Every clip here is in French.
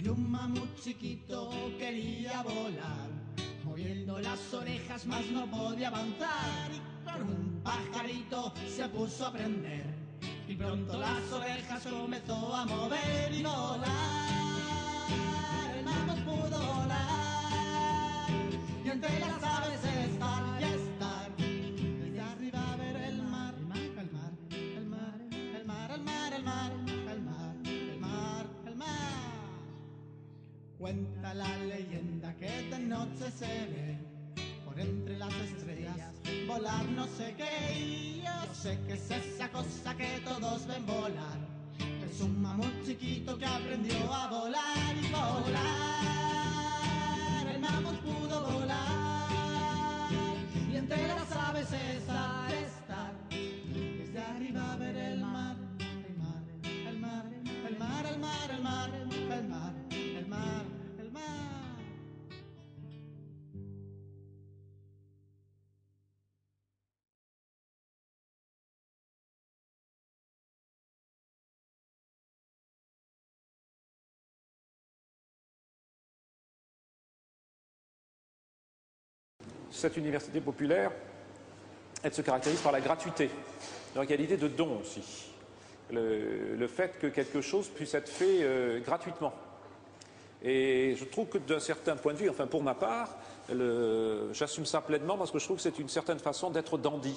Y un mamut chiquito quería volar, moviendo las orejas mas no podía avanzar. Y con un pajarito se puso a aprender, y pronto las orejas comenzó a mover y volar. El mamut pudo volar, y entre las aves estar y estar. Desde arriba ver el mar, el mar, el mar, el mar, el mar, el mar, el mar, el mar, el mar, el mar. Cuenta la leyenda que de noche se ve por entre las estrellas volar no sé qué. Y yo sé que es esa cosa que todos ven volar. Es un mamut chiquito que aprendió a volar y volar. El mamut pudo volar, y entre las aves estar, estar. Desde arriba ver el mar, el mar, el mar, el mar, el mar, el mar, el mar, el mar, el mar. Cette université populaire, elle se caractérise par la gratuité. Donc il y a l'idée de don aussi. Le fait que quelque chose puisse être fait gratuitement. Et je trouve que d'un certain point de vue, enfin pour ma part, j'assume ça pleinement parce que je trouve que c'est une certaine façon d'être dandy.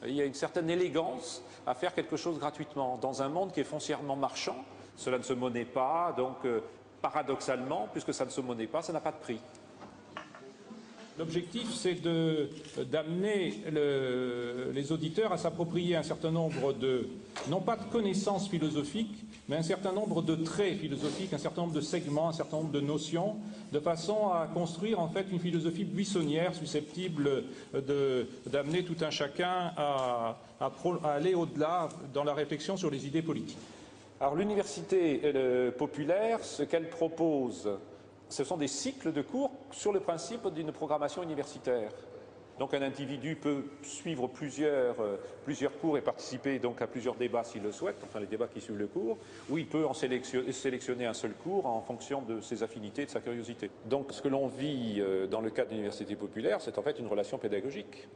Il y a une certaine élégance à faire quelque chose gratuitement. Dans un monde qui est foncièrement marchand, cela ne se monnaie pas, donc paradoxalement, puisque ça ne se monnaie pas, ça n'a pas de prix. L'objectif, c'est d'amener les auditeurs à s'approprier un certain nombre de, non pas de connaissances philosophiques, mais un certain nombre de traits philosophiques, un certain nombre de segments, un certain nombre de notions, de façon à construire en fait une philosophie buissonnière susceptible d'amener tout un chacun à aller au-delà dans la réflexion sur les idées politiques. Alors l'université populaire, ce qu'elle propose, ce sont des cycles de cours sur le principe d'une programmation universitaire. Donc un individu peut suivre plusieurs cours et participer donc à plusieurs débats s'il le souhaite, enfin les débats qui suivent le cours, ou il peut en sélectionner un seul cours en fonction de ses affinités et de sa curiosité. Donc ce que l'on vit dans le cadre de l'université populaire, c'est en fait une relation pédagogique.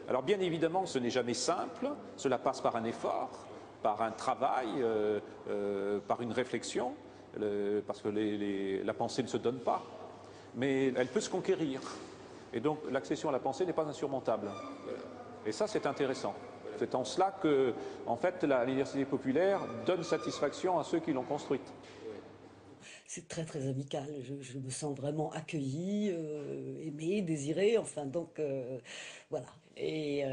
Alors bien évidemment, ce n'est jamais simple, cela passe par un effort, par un travail, par une réflexion, parce que la pensée ne se donne pas, mais elle peut se conquérir. Et donc l'accession à la pensée n'est pas insurmontable. Et ça, c'est intéressant. C'est en cela que, en fait, l'université populaire donne satisfaction à ceux qui l'ont construite. C'est très très amical, je me sens vraiment accueillie, aimée, désirée, enfin donc voilà. Et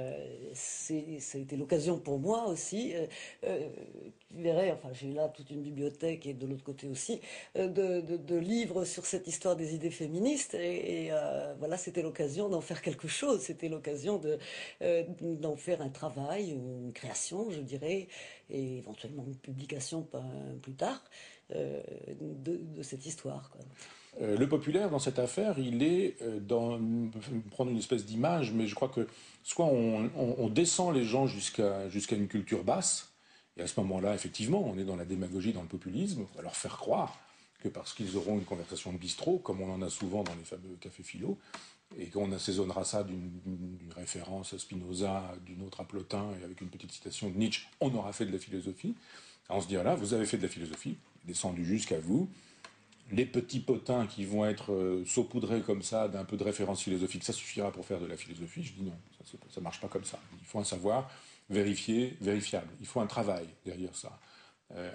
ça a été l'occasion pour moi aussi, tu verrais, enfin j'ai là toute une bibliothèque et de l'autre côté aussi, de livres sur cette histoire des idées féministes et voilà, c'était l'occasion d'en faire quelque chose, c'était l'occasion d'en faire un travail, une création je dirais, et éventuellement une publication plus tard. De cette histoire, quoi. Le populaire, dans cette affaire, il est on peut prendre une espèce d'image, mais je crois que soit on descend les gens jusqu'à une culture basse, et à ce moment-là, effectivement, on est dans la démagogie, dans le populisme, on va leur faire croire que parce qu'ils auront une conversation de bistrot, comme on en a souvent dans les fameux cafés philo, et qu'on assaisonnera ça d'une référence à Spinoza, d'une autre à Plotin, et avec une petite citation de Nietzsche, on aura fait de la philosophie. On se dit, là, vous avez fait de la philosophie, descendu jusqu'à vous. Les petits potins qui vont être saupoudrés comme ça d'un peu de référence philosophique, ça suffira pour faire de la philosophie. Je dis non, ça marche pas comme ça. Il faut un savoir vérifié, vérifiable. Il faut un travail derrière ça.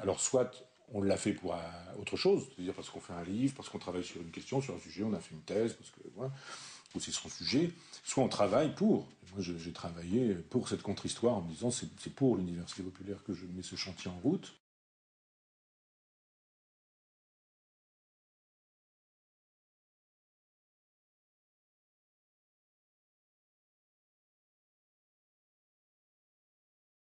Alors soit on l'a fait pour autre chose, c'est-à-dire parce qu'on fait un livre, parce qu'on travaille sur une question, sur un sujet, on a fait une thèse, parce que voilà, ou c'est son sujet, soit on travaille pour. Moi, j'ai travaillé pour cette contre-histoire en me disant c'est pour l'université populaire que je mets ce chantier en route.